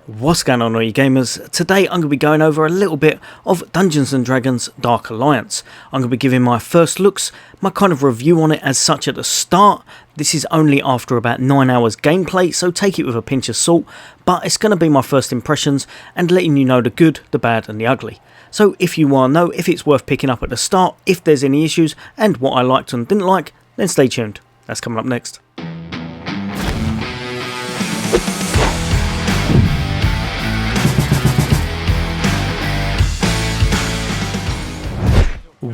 What's going on all you gamers? Today I'm going to be going over a little bit of Dungeons & Dragons Dark Alliance. I'm going to be giving my first looks, my kind of review on it as such at the start. This is only after about 9 hours gameplay, so take it with a pinch of salt, but it's going to be my first impressions and letting you know the good, the bad and the ugly. So if you want to know if it's worth picking up at the start, if there's any issues and what I liked and didn't like, then stay tuned. That's coming up next.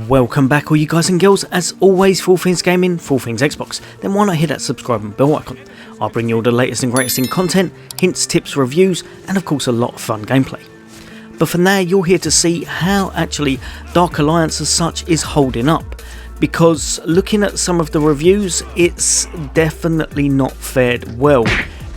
Welcome back all you guys and girls. As always, for all things gaming, for all things Xbox, then why not hit that subscribe and bell icon. I'll bring you all the latest and greatest in content, hints, tips, reviews and of course a lot of fun gameplay. But for now you're here to see how actually Dark Alliance as such is holding up, because looking at some of the reviews it's definitely not fared well.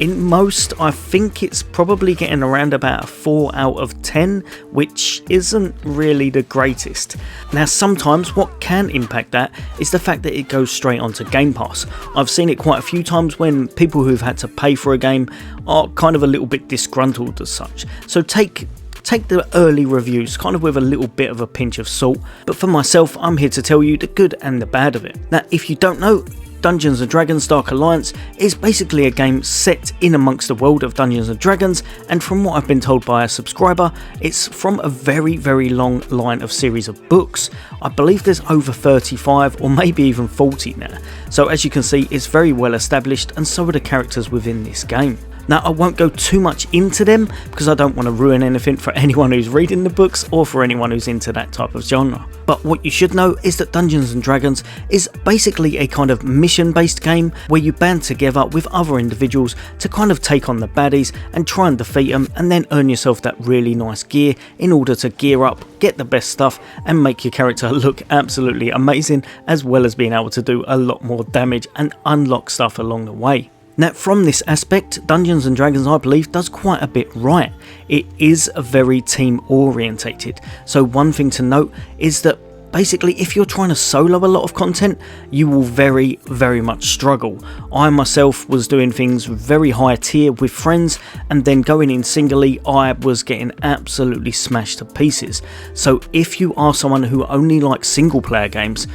In most, I think it's probably getting around about a 4 out of 10, which isn't really the greatest. Now sometimes what can impact that is the fact that it goes straight onto Game Pass. I've seen it quite a few times when people who've had to pay for a game are kind of a little bit disgruntled as such. So take the early reviews kind of with a little bit of a pinch of salt, but for myself I'm here to tell you the good and the bad of it. Now if you don't know, Dungeons & Dragons Dark Alliance is basically a game set in amongst the world of Dungeons & Dragons, and from what I've been told by a subscriber, it's from a very long line of series of books. I believe there's over 35 or maybe even 40 now. So as you can see, it's very well established and so are the characters within this game. Now I won't go too much into them because I don't want to ruin anything for anyone who's reading the books or for anyone who's into that type of genre. But what you should know is that Dungeons & Dragons is basically a kind of mission based game where you band together with other individuals to kind of take on the baddies and try and defeat them, and then earn yourself that really nice gear in order to gear up, get the best stuff and make your character look absolutely amazing, as well as being able to do a lot more damage and unlock stuff along the way. Now from this aspect, Dungeons & Dragons I believe does quite a bit right. It is very team orientated, so one thing to note is that basically if you're trying to solo a lot of content you will very much struggle. I myself was doing things very high tier with friends, and then going in singly I was getting absolutely smashed to pieces. So if you are someone who only likes single player games,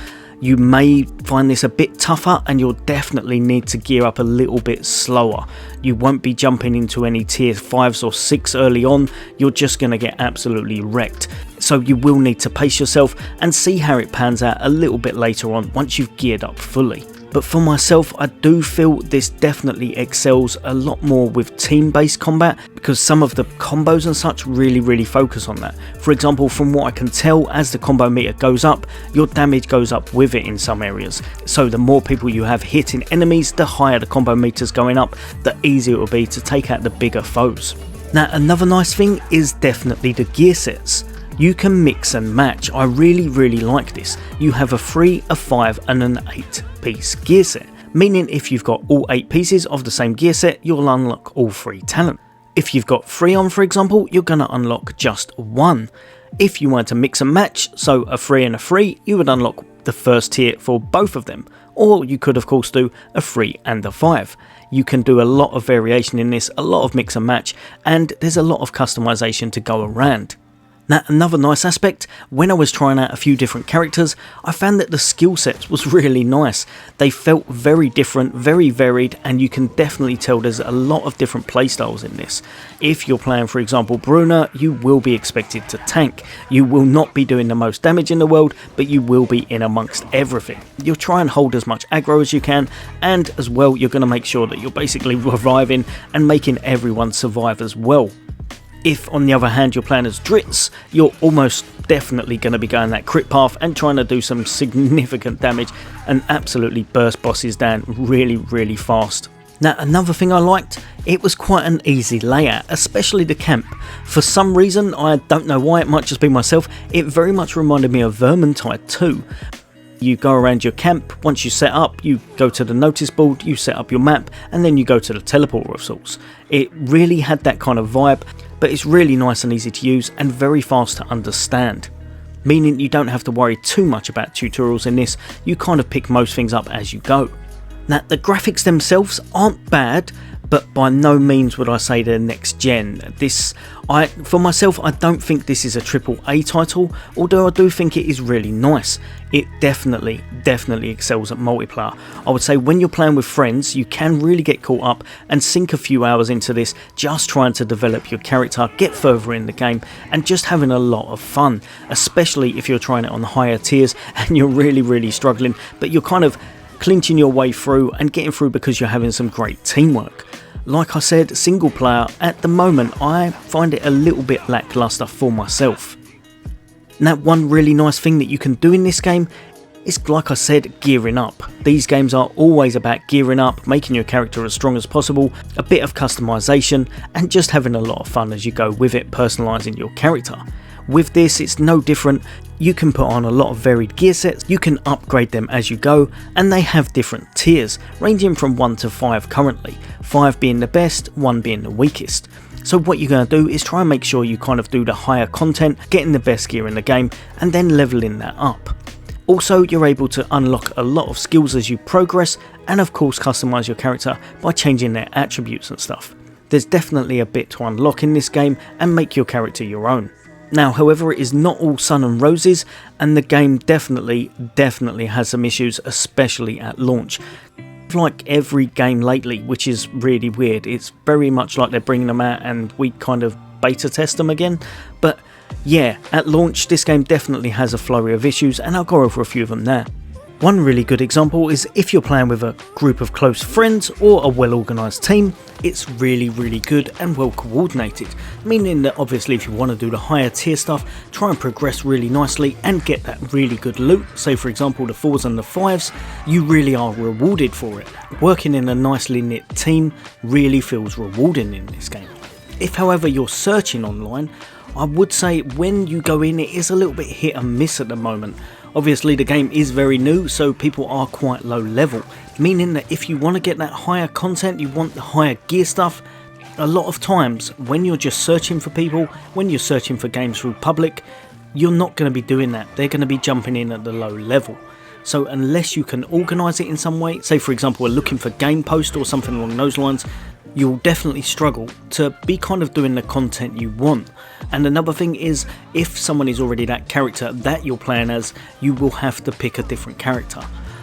you may find this a bit tougher and you'll definitely need to gear up a little bit slower. You won't be jumping into any tier 5s or 6 early on, you're just going to get absolutely wrecked. So you will need to pace yourself and see how it pans out a little bit later on once you've geared up fully. But for myself, I do feel this definitely excels a lot more with team-based combat, because some of the combos and such really focus on that. For example, from what I can tell, as the combo meter goes up, your damage goes up with it in some areas. So the more people you have hitting enemies, the higher the combo meter's going up, the easier it will be to take out the bigger foes. Now another nice thing is definitely the gear sets. You can mix and match. I really like this. You have a 3, a 5 and an 8 piece gear set, meaning if you've got all 8 pieces of the same gear set, you'll unlock all 3 talent. If you've got 3 on, for example, you're going to unlock just 1. If you want to mix and match, so a 3 and a 3, you would unlock the first tier for both of them. Or you could of course do a 3 and a 5. You can do a lot of variation in this, a lot of mix and match, and there's a lot of customization to go around. Now another nice aspect, when I was trying out a few different characters, I found that the skill sets was really nice. They felt very different, very varied, and you can definitely tell there's a lot of different playstyles in this. If you're playing for example Bruna, you will be expected to tank. You will not be doing the most damage in the world, but you will be in amongst everything. You'll try and hold as much aggro as you can, and as well you're going to make sure that you're basically reviving and making everyone survive as well. If on the other hand you're playing as Drizzt, you're almost definitely going to be going that crit path and trying to do some significant damage and absolutely burst bosses down really fast. Now another thing I liked, it was quite an easy layout, especially the camp. For some reason, I don't know why, it might just be myself, it very much reminded me of Vermintide 2. You go around your camp, once you set up, you go to the notice board, you set up your map, and then you go to the teleporter of sorts. It really had that kind of vibe, but it's really nice and easy to use and very fast to understand. Meaning you don't have to worry too much about tutorials in this, you kind of pick most things up as you go. Now the graphics themselves aren't bad, but by no means would I say they're next gen. For myself, I don't think this is a AAA title, although I do think it is really nice. It definitely excels at multiplayer. I would say when you're playing with friends, you can really get caught up and sink a few hours into this, just trying to develop your character, get further in the game, and just having a lot of fun, especially if you're trying it on the higher tiers and you're really struggling, but you're kind of clinching your way through and getting through because you're having some great teamwork. Like I said, single player, at the moment I find it a little bit lackluster for myself. Now, one really nice thing that you can do in this game is, like I said, gearing up. These games are always about gearing up, making your character as strong as possible, a bit of customization, and just having a lot of fun as you go with it, personalising your character. With this, it's no different. You can put on a lot of varied gear sets, you can upgrade them as you go, and they have different tiers, ranging from 1 to 5 currently, 5 being the best, 1 being the weakest. So what you're going to do is try and make sure you kind of do the higher content, getting the best gear in the game, and then leveling that up. Also, you're able to unlock a lot of skills as you progress, and of course customize your character by changing their attributes and stuff. There's definitely a bit to unlock in this game and make your character your own. Now, however, it is not all sun and roses, and the game definitely has some issues, especially at launch. Like every game lately, which is really weird. It's very much like they're bringing them out and we kind of beta test them again. But yeah, at launch this game definitely has a flurry of issues, and I'll go over a few of them now. One really good example is if you're playing with a group of close friends or a well organised team, it's really good and well coordinated, meaning that obviously if you want to do the higher tier stuff, try and progress really nicely and get that really good loot, say for example the 4s and the 5s, you really are rewarded for it. Working in a nicely knit team really feels rewarding in this game. If however you're searching online, I would say when you go in it is a little bit hit and miss at the moment. Obviously the game is very new, so people are quite low level, meaning that if you want to get that higher content, you want the higher gear stuff, a lot of times when you're just searching for people, when you're searching for games through public, you're not going to be doing that. They're going to be jumping in at the low level. So unless you can organise it in some way, say for example we're looking for game post or something along those lines, you'll definitely struggle to be kind of doing the content you want. And another thing is, if someone is already that character that you're playing as, you will have to pick a different character.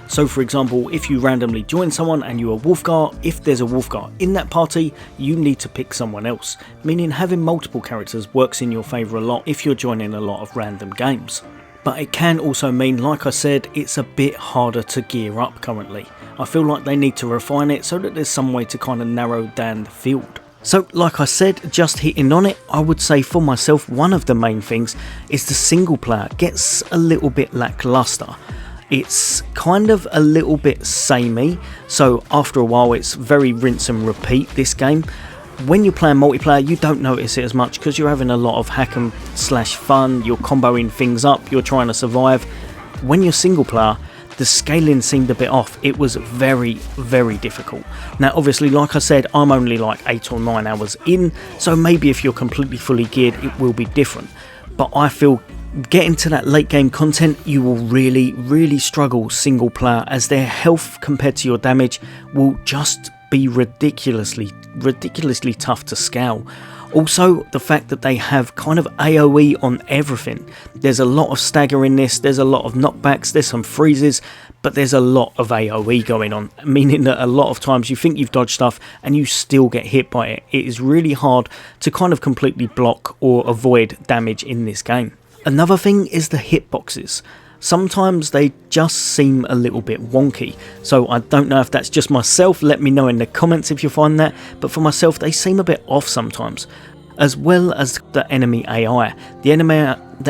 So for example, if you randomly join someone and you're a Wolfgar, if there's a Wolfgar in that party, you need to pick someone else, meaning having multiple characters works in your favour a lot if you're joining a lot of random games. But it can also mean, like I said, it's a bit harder to gear up currently. I feel like they need to refine it so that there's some way to kind of narrow down the field. So like I said, just hitting on it, I would say for myself one of the main things is the single player gets a little bit lackluster. It's kind of a little bit samey, so after a while it's very rinse and repeat this game. When you're playing multiplayer you don't notice it as much because you're having a lot of hack and slash fun, you're comboing things up, you're trying to survive. When you're single player, the scaling seemed a bit off. It was very difficult. Now obviously like I said, I'm only like 8 or 9 hours in, so maybe if you're completely fully geared it will be different. But I feel getting to that late game content you will really struggle single player, as their health compared to your damage will just be ridiculously tough to scale. Also, the fact that they have kind of AoE on everything. There's a lot of stagger in this, there's a lot of knockbacks, there's some freezes, but there's a lot of AoE going on, meaning that a lot of times you think you've dodged stuff and you still get hit by it. It is really hard to kind of completely block or avoid damage in this game. Another thing is the hitboxes. Sometimes they just seem a little bit wonky, so I don't know if that's just myself, let me know in the comments if you find that, but for myself they seem a bit off sometimes, as well as the enemy AI. The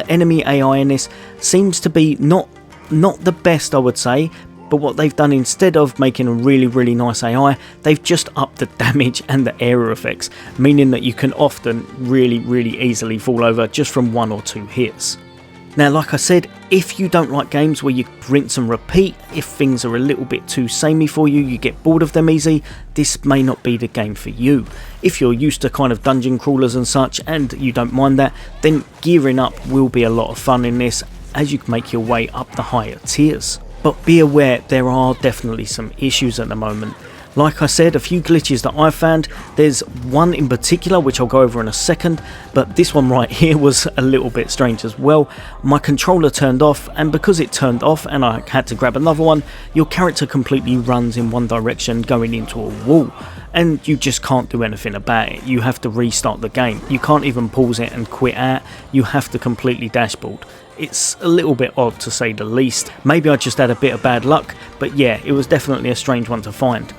enemy AI in this seems to be not the best, I would say, but what they've done, instead of making a really nice AI, they've just upped the damage and the area effects, meaning that you can often really easily fall over just from 1 or 2 hits. Now like I said, if you don't like games where you rinse and repeat, if things are a little bit too samey for you, you get bored of them easy, this may not be the game for you. If you're used to kind of dungeon crawlers and such and you don't mind that, then gearing up will be a lot of fun in this as you make your way up the higher tiers. But be aware, there are definitely some issues at the moment. Like I said, a few glitches that I found. There's one in particular which I'll go over in a second, but this one right here was a little bit strange as well. My controller turned off, and because it turned off and I had to grab another one, your character completely runs in one direction going into a wall, and you just can't do anything about it. You have to restart the game. You can't even pause it and quit out. You have to completely dashboard. It's a little bit odd to say the least. Maybe I just had a bit of bad luck, but yeah, it was definitely a strange one to find.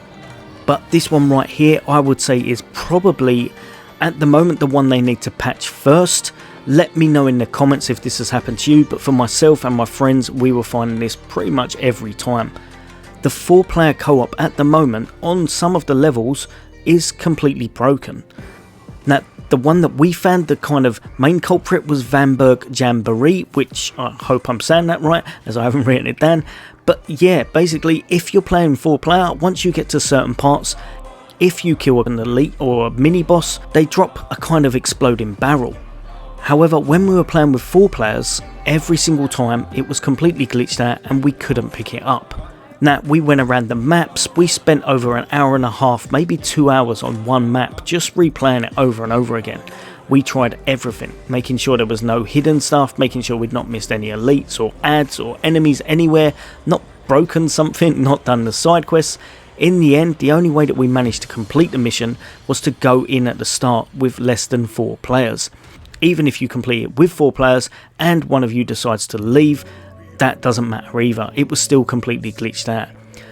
But this one right here, I would say, is probably at the moment the one they need to patch first. Let me know in the comments if this has happened to you, but for myself and my friends, we were finding this pretty much every time. The 4-player co-op at the moment on some of the levels is completely broken. Now, the one that we found, the kind of main culprit, was Vanberg Jamboree, which I hope I'm saying that right, as I haven't written it down. But yeah, basically, if you're playing 4-player, once you get to certain parts, if you kill an elite or a mini boss, they drop a kind of exploding barrel. However, when we were playing with 4 players, every single time it was completely glitched out and we couldn't pick it up. Now, we went around the maps, we spent over an hour and a half, maybe 2 hours on one map, just replaying it over and over again. We tried everything, making sure there was no hidden stuff, making sure we'd not missed any elites or ads or enemies anywhere, not broken something, not done the side quests. In the end, the only way that we managed to complete the mission was to go in at the start with less than 4 players. Even if you complete it with 4 players and one of you decides to leave, that doesn't matter either. It was still completely glitched out.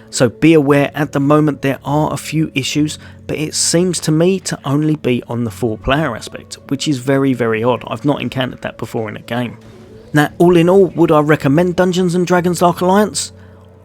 So be aware, at the moment there are a few issues, but it seems to me to only be on the 4-player aspect, which is very, very odd. I've not encountered that before in a game. Now, all in all, would I recommend Dungeons & Dragons Dark Alliance?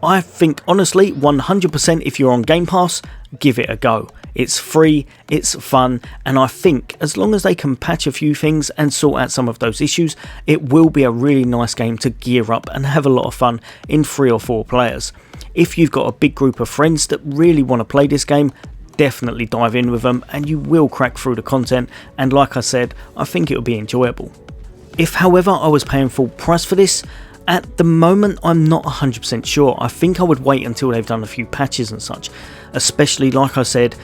I think, honestly, 100% if you're on Game Pass, give it a go. It's free, it's fun, and I think as long as they can patch a few things and sort out some of those issues, it will be a really nice game to gear up and have a lot of fun in 3 or 4 players. If you've got a big group of friends that really want to play this game, definitely dive in with them and you will crack through the content, and like I said, I think it will be enjoyable. If however I was paying full price for this, at the moment I'm not 100% sure. I think I would wait until they've done a few patches and such, especially like I said,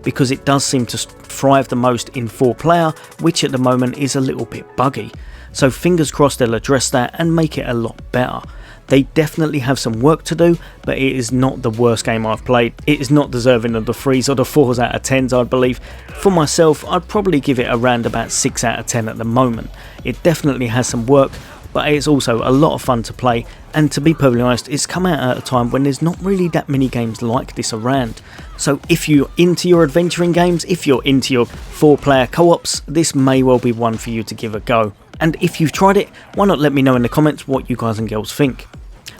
because it does seem to thrive the most in 4-player, which at the moment is a little bit buggy. So fingers crossed they'll address that and make it a lot better. They definitely have some work to do, but it is not the worst game I've played. It is not deserving of the 3s or the 4s out of 10s, I believe. For myself, I'd probably give it around about 6 out of 10 at the moment. It definitely has some work, but it's also a lot of fun to play, and to be perfectly honest, it's come out at a time when there's not really that many games like this around. So if you're into your adventuring games, if you're into your 4-player co-ops, this may well be one for you to give a go. And if you've tried it, why not let me know in the comments what you guys and girls think.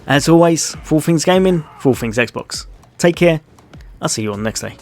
As always, for all things gaming, for all things Xbox. Take care, I'll see you on the next day.